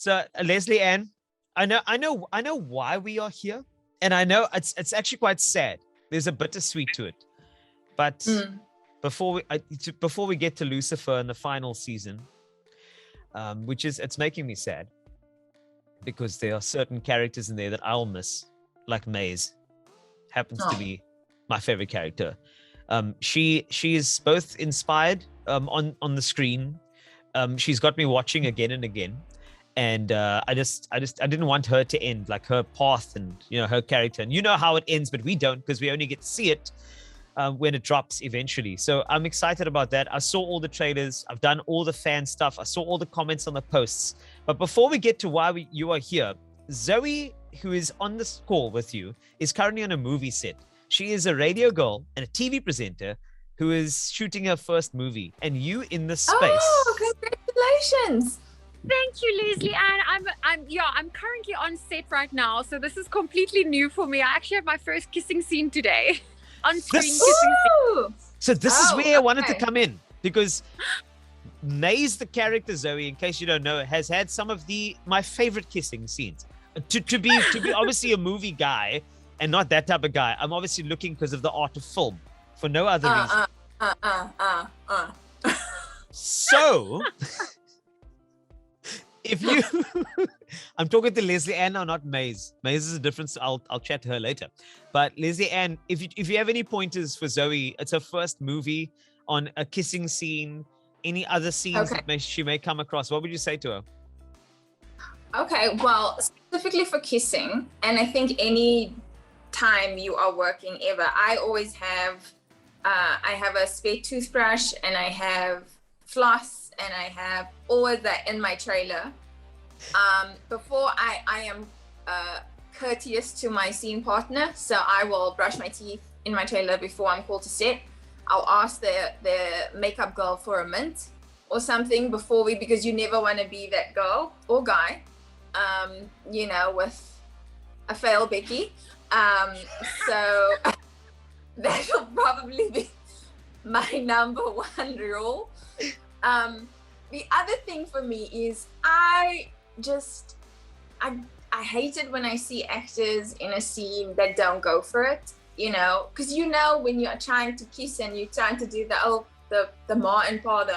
So Lesley Ann, I know why we are here, and I know it's actually quite sad. There's a bittersweet to it, but before we get to Lucifer in the final season, which is it's making me sad because there are certain characters in there that I'll miss, like Maze, happens to be my favorite character. She is both inspired on the screen. She's got me watching again and again. And I didn't want her to end, like her path and her character. And you know how it ends, but we don't, because we only get to see it when it drops eventually. So I'm excited about that. I saw all the trailers. I've done all the fan stuff. I saw all the comments on the posts. But before we get to why you are here, Zoe, who is on this call with you, is currently on a movie set. She is a radio girl and a TV presenter who is shooting her first movie. And you in this space. Oh, congratulations. Thank you, Lesley Ann. I'm currently on set right now, so this is completely new for me. I actually have my first kissing scene today. On-screen kissing scene. So this is where I wanted to come in, because Maze, the character Zoe, in case you don't know, has had some of my favorite kissing scenes. To be obviously a movie guy and not that type of guy, I'm obviously looking because of the art of film for no other reason. So if you I'm talking to Lesley Ann now, not Maze. Maze is a difference. I'll chat to her later. But Lesley Ann, if you have any pointers for Zoe, it's her first movie on a kissing scene, any other scenes that she may come across, what would you say to her? Okay, well, specifically for kissing, and I think any time you are working ever, I always have I have a spare toothbrush and I have floss and I have all of that in my trailer. Before I am courteous to my scene partner, so I will brush my teeth in my trailer before I'm called to set. I'll ask the makeup girl for a mint or something before because you never want to be that girl or guy, with a fail Becky. So that'll probably be my number one rule. The other thing for me is I hate it when I see actors in a scene that don't go for it, because when you're trying to kiss and you're trying to do the ma and pa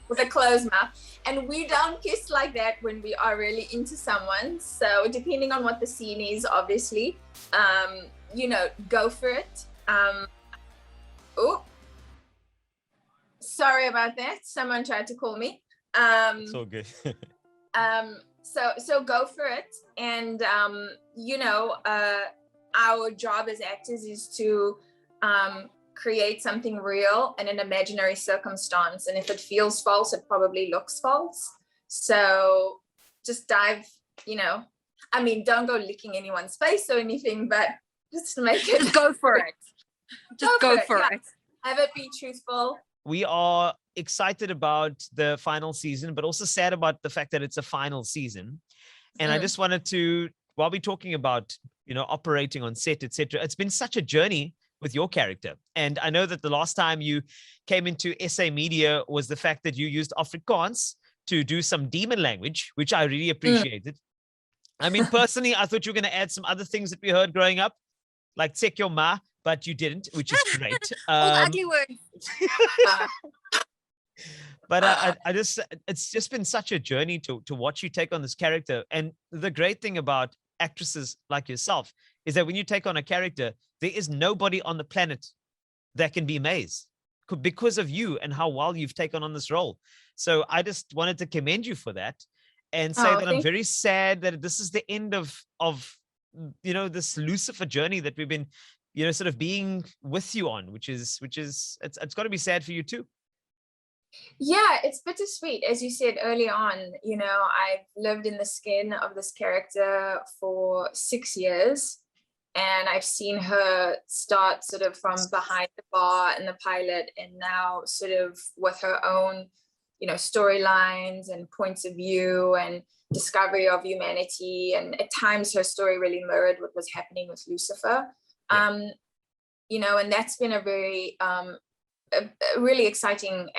with a closed mouth, and we don't kiss like that when we are really into someone. So depending on what the scene is, obviously, go for it. Sorry about that. Someone tried to call me. It's all good. So go for it. And, our job as actors is to create something real in an imaginary circumstance. And if it feels false, it probably looks false. So just dive, don't go licking anyone's face or anything, but just make it. Just go for it. Just go for it. Have it be truthful. We are excited about the final season, but also sad about the fact that it's a final season. And I just wanted to, while we're talking about, operating on set, etc., it's been such a journey with your character. And I know that the last time you came into SA Media was the fact that you used Afrikaans to do some demon language, which I really appreciated. I mean, personally, I thought you were going to add some other things that we heard growing up, like "tsek your ma," but you didn't, which is great. All ugly words. But it's just been such a journey to watch you take on this character. And the great thing about actresses like yourself is that when you take on a character, there is nobody on the planet that can be Maze because of you and how well you've taken on this role. So I just wanted to commend you for that and say that I'm very sad that this is the end of this Lucifer journey that we've been sort of being with you on, which is it's got to be sad for you too. Yeah, it's bittersweet. As you said early on, I've lived in the skin of this character for 6 years, and I've seen her start sort of from behind the bar in the pilot, and now sort of with her own, storylines and points of view and discovery of humanity. And at times her story really mirrored what was happening with Lucifer. And that's been a very, a really exciting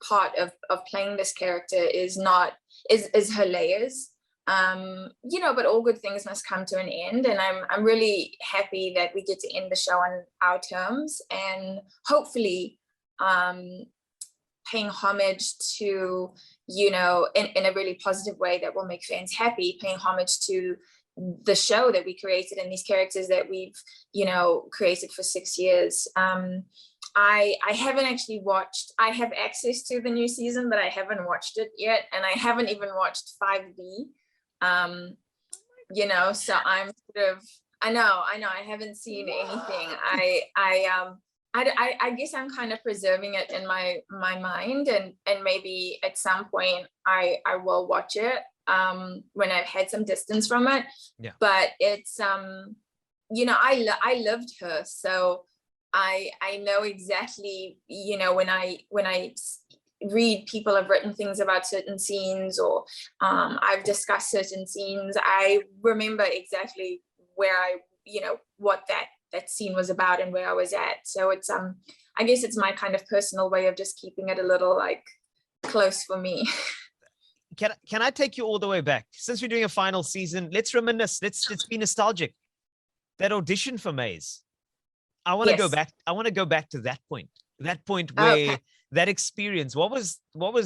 part of playing this character is her layers. But all good things must come to an end, and I'm really happy that we get to end the show on our terms, and hopefully paying homage to, in a really positive way that will make fans happy, paying homage to the show that we created and these characters that we've created for 6 years. I haven't actually watched, I have access to the new season, but I haven't watched it yet, and I haven't even watched 5B. So I'm sort of, I know I haven't seen anything. I guess I'm kind of preserving it in my mind, and maybe at some point I will watch it when I've had some distance from it. Yeah. But it's I loved her, so I know exactly, when I read people have written things about certain scenes, or I've discussed certain scenes, I remember exactly where what that scene was about and where I was at. So it's I guess it's my kind of personal way of just keeping it a little like close for me. Can I take you all the way back? Since we're doing a final season, let's reminisce. Let's be nostalgic. That audition for Maze. I want to go back. I want to go back to that point. That point where that experience. What was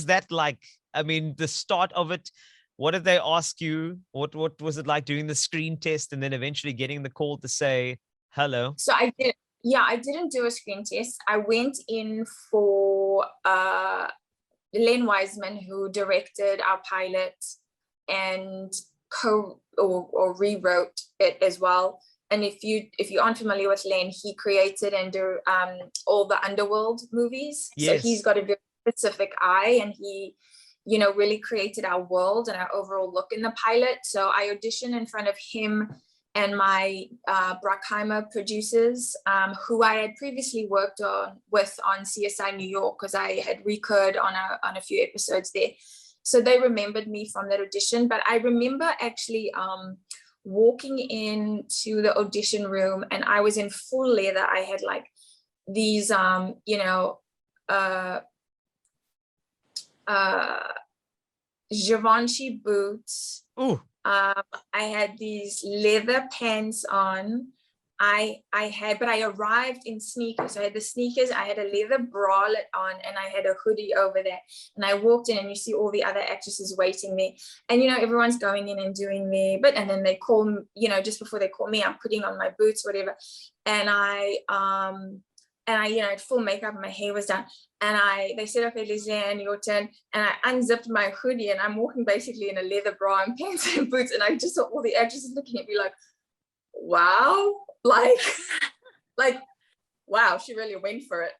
that like? I mean, the start of it. What did they ask you? What was it like doing the screen test and then eventually getting the call to say hello? So I didn't do a screen test. I went in for Len Wiseman, who directed our pilot and rewrote it as well. And if you aren't familiar with Len, he created and all the Underworld movies. Yes. So he's got a very specific eye, and he, really created our world and our overall look in the pilot. So I auditioned in front of him and my Bruckheimer producers, who I had previously worked with on CSI New York, because I had recurred on a few episodes there. So they remembered me from that audition. But I remember actually walking into the audition room, and I was in full leather. I had like these Givenchy boots. Ooh. I had these leather pants on. I arrived in sneakers. So I had the sneakers, I had a leather bralette on, and I had a hoodie over there. And I walked in, and you see all the other actresses waiting there. And, everyone's going in and doing their bit. And then they call me, just before they call me, I'm putting on my boots, whatever. And I had full makeup, and my hair was done. And they said, okay, Lesley, and your turn. And I unzipped my hoodie, and I'm walking basically in a leather bra and pants and boots. And I just saw all the actresses looking at me like, wow, like, wow, she really went for it,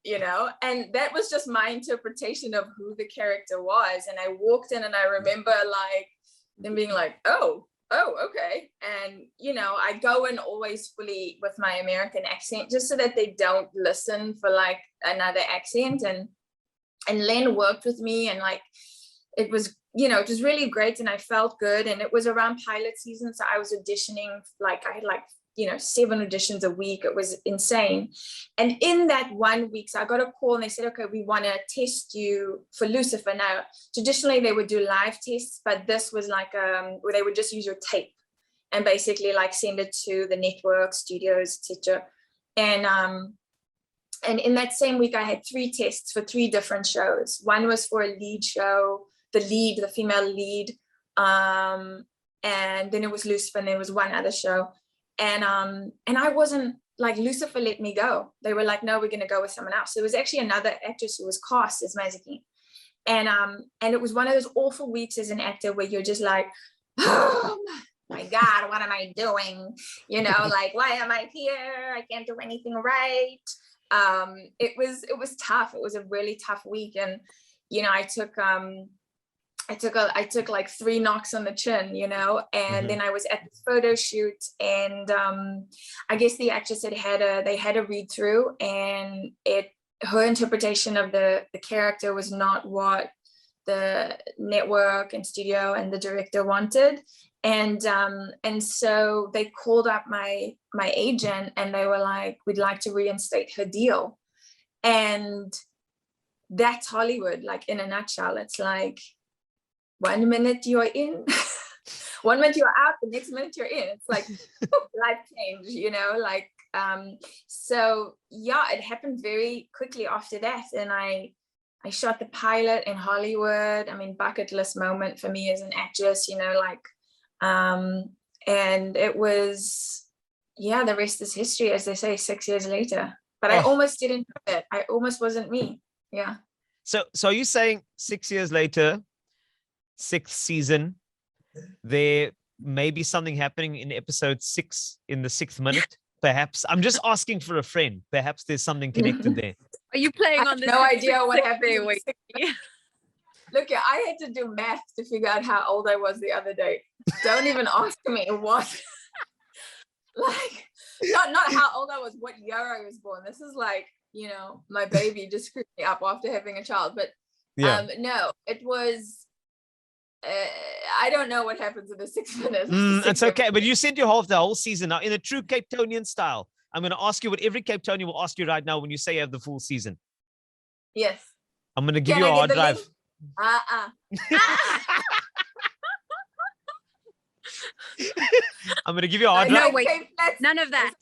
And that was just my interpretation of who the character was. And I walked in, and I remember like them being like, oh, okay. And, I go in always fully with my American accent, just so that they don't listen for like another accent. And Len worked with me, and like, it was, it was really great, and I felt good. And it was around pilot season. So I was auditioning, like I had like, 7 auditions a week. It was insane. And in that 1 week, so I got a call, and they said, okay, we want to test you for Lucifer. Now, traditionally they would do live tests, but this was like, where they would just use your tape and basically like send it to the network, studios, etc. And in that same week, I had 3 tests for 3 different shows. One was for a lead show, the female lead. And then it was Lucifer, and there was one other show. And I wasn't like, Lucifer let me go. They were like, no, we're going to go with someone else. So it was actually another actress who was cast as Mazikeen. And it was one of those awful weeks as an actor where you're just like, oh my God, what am I doing? Like, why am I here? I can't do anything right. It was tough. It was a really tough week. And, I took like 3 knocks on the chin, and then I was at the photo shoot, and I guess the actress they had a read through, and her interpretation of the character was not what the network and studio and the director wanted. And so they called up my agent, and they were like, we'd like to reinstate her deal. And that's Hollywood, like in a nutshell. It's like 1 minute you're in, 1 minute you're out, the next minute you're in. It's like life change, you know, like, so yeah, it happened very quickly after that. And I shot the pilot in Hollywood. I mean, bucket list moment for me as an actress, you know, like, and it was, yeah, the rest is history, as they say, 6 years later. But I almost didn't know it. I almost wasn't me. Yeah. So are you saying 6 years later, 6th season, there may be something happening in episode 6 in the 6th minute? Perhaps. I'm just asking for a friend. Perhaps there's something connected there. Are you playing on this? No idea what happened. There. Look, I had to do math to figure out how old I was the other day. Don't even ask me what. Like, not how old I was, what year I was born. This is like, you know, my baby just screwed me up after having a child. But no, it was, I don't know what happens in the 6 minutes. It's okay, but you said the whole season. Now, in a true Cape Townian style, I'm going to ask you what every Cape Townian will ask you right now when you say you have the full season. Yes. I'm going to give you a hard drive. I'm going to give you a hard drive. No, wait, none of that.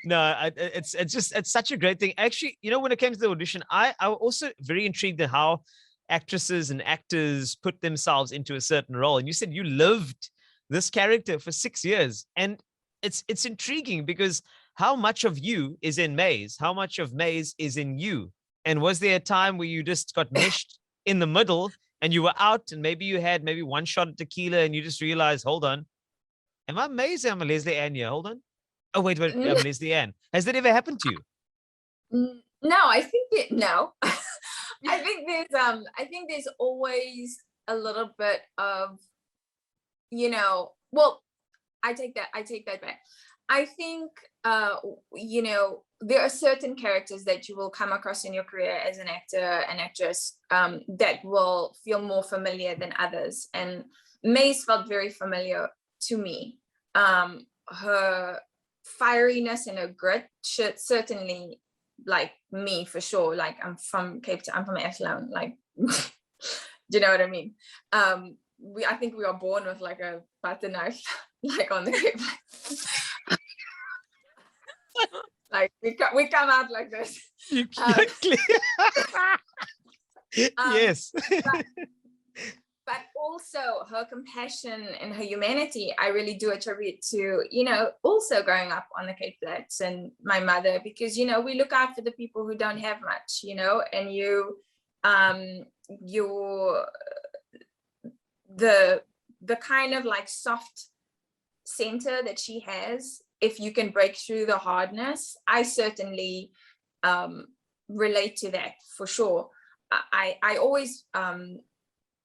No, it's such a great thing. Actually, you know, when it came to the audition, I was also very intrigued at how actresses and actors put themselves into a certain role. And you said you lived this character for 6 years. And it's intriguing because how much of you is in Maze? How much of Maze is in you? And was there a time where you just got meshed in the middle and you were out and maybe you had one shot of tequila and you just realized, hold on, am I Maze or am I Lesley Ann here? Hold on. Oh, wait, I'm Lesley Ann. Has that ever happened to you? No, I think no. I think there's always a little bit of, you know, well, I take that back. I think, you know, there are certain characters that you will come across in your career as an actor and actress that will feel more familiar than others. And Maze felt very familiar to me. Her fieriness and her grit should certainly, like me for sure. Like I'm from Cape Town, I'm from Athlone. Like, do you know what I mean? I think we are born with like a butter knife, like on the Cape. Like we come out like this. Yes. But also her compassion and her humanity, I really do attribute to, you know, also growing up on the Cape Flats and my mother, because, you know, we look out for the people who don't have much, you know, and the kind of like soft center that she has, if you can break through the hardness, I certainly relate to that for sure. I always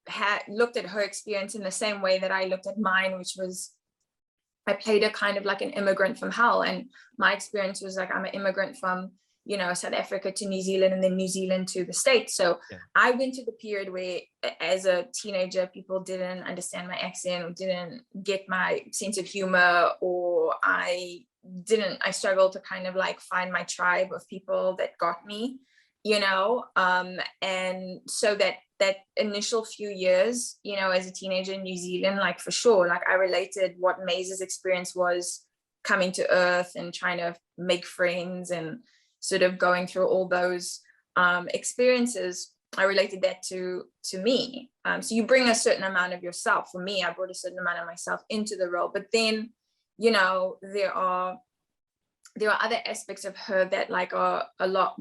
had looked at her experience in the same way that I looked at mine, which was I played a kind of like an immigrant from hell, and my experience was like I'm an immigrant from, you know, South Africa to New Zealand and then New Zealand to the States. So I went to the period where as a teenager people didn't understand my accent or didn't get my sense of humor, or I struggled to kind of like find my tribe of people that got me, you know, and so that initial few years, you know, as a teenager in New Zealand, like for sure, like I related what Maze's experience was coming to Earth and trying to make friends and sort of going through all those experiences. I related that to me. So you bring a certain amount of yourself. For me, I brought a certain amount of myself into the role, but then, you know, there are other aspects of her that like are a lot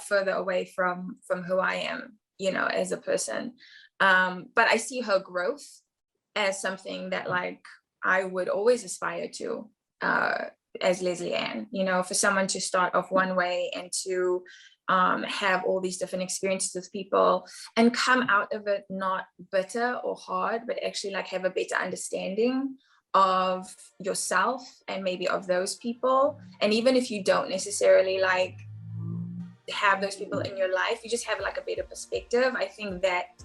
further away from who I am, you know, as a person. But I see her growth as something that like I would always aspire to as Lesley Ann, you know, for someone to start off one way and to have all these different experiences with people and come out of it not bitter or hard, but actually like have a better understanding of yourself and maybe of those people. And even if you don't necessarily like have those people in your life, you just have like a better perspective. I think that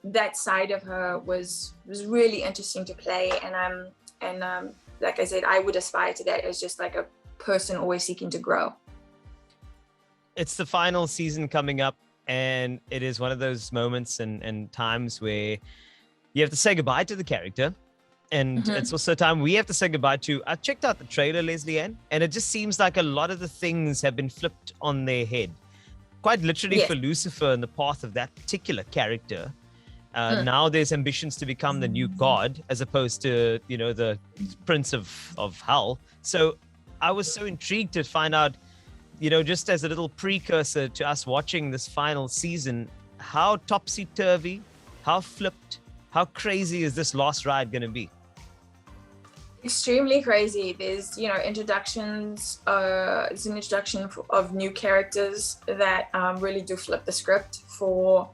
that side of her was really interesting to play, and like I said, I would aspire to that as just like a person always seeking to grow. it's the final season coming up, and it is one of those moments and times where you have to say goodbye to the character. And it's also a time we have to say goodbye to. I checked out the trailer, Lesley Ann, and it just seems like a lot of the things have been flipped on their head. Quite literally for Lucifer and the path of that particular character. Now there's ambitions to become the new god as opposed to, the prince of hell. So I was so intrigued to find out, just as a little precursor to us watching this final season, how topsy-turvy, how flipped, how crazy is this last ride going to be? Extremely crazy. There's, introductions. It's an introduction of new characters that really do flip the script for,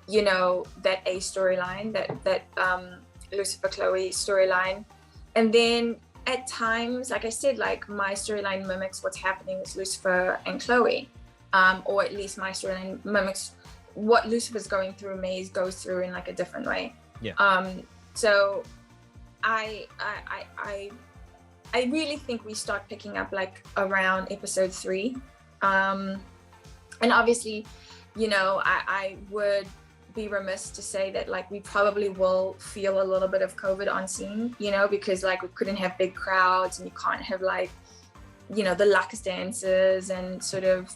that A storyline, that Lucifer Chloe storyline. And then at times, like I said, like my storyline mimics what's happening with Lucifer and Chloe, or at least my storyline mimics what Lucifer's going through. Maze goes through in like a different way. Yeah. So I really think we start picking up like around episode 3. And obviously, I would be remiss to say that like we probably will feel a little bit of COVID on scene, because like we couldn't have big crowds and you can't have like, the Lux dances and sort of,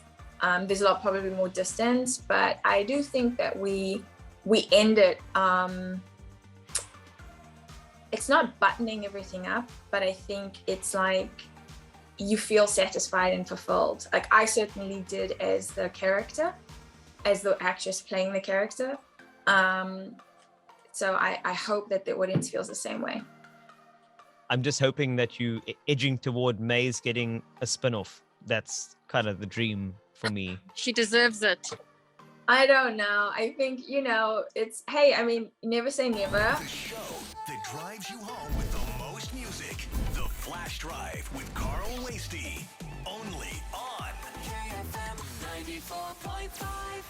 there's a lot probably more distance, but I do think that we end it, it's not buttoning everything up, but I think it's like you feel satisfied and fulfilled. Like I certainly did as the character, as the actress playing the character. So I hope that the audience feels the same way. I'm just hoping that you edging toward Maze getting a spin-off. That's kind of the dream for me. She deserves it. I don't know. I think, it's, hey, I mean, never say never. The show that drives you home with the most music. The Flash Drive with Carl and Wastie. Only on KFM 94.5.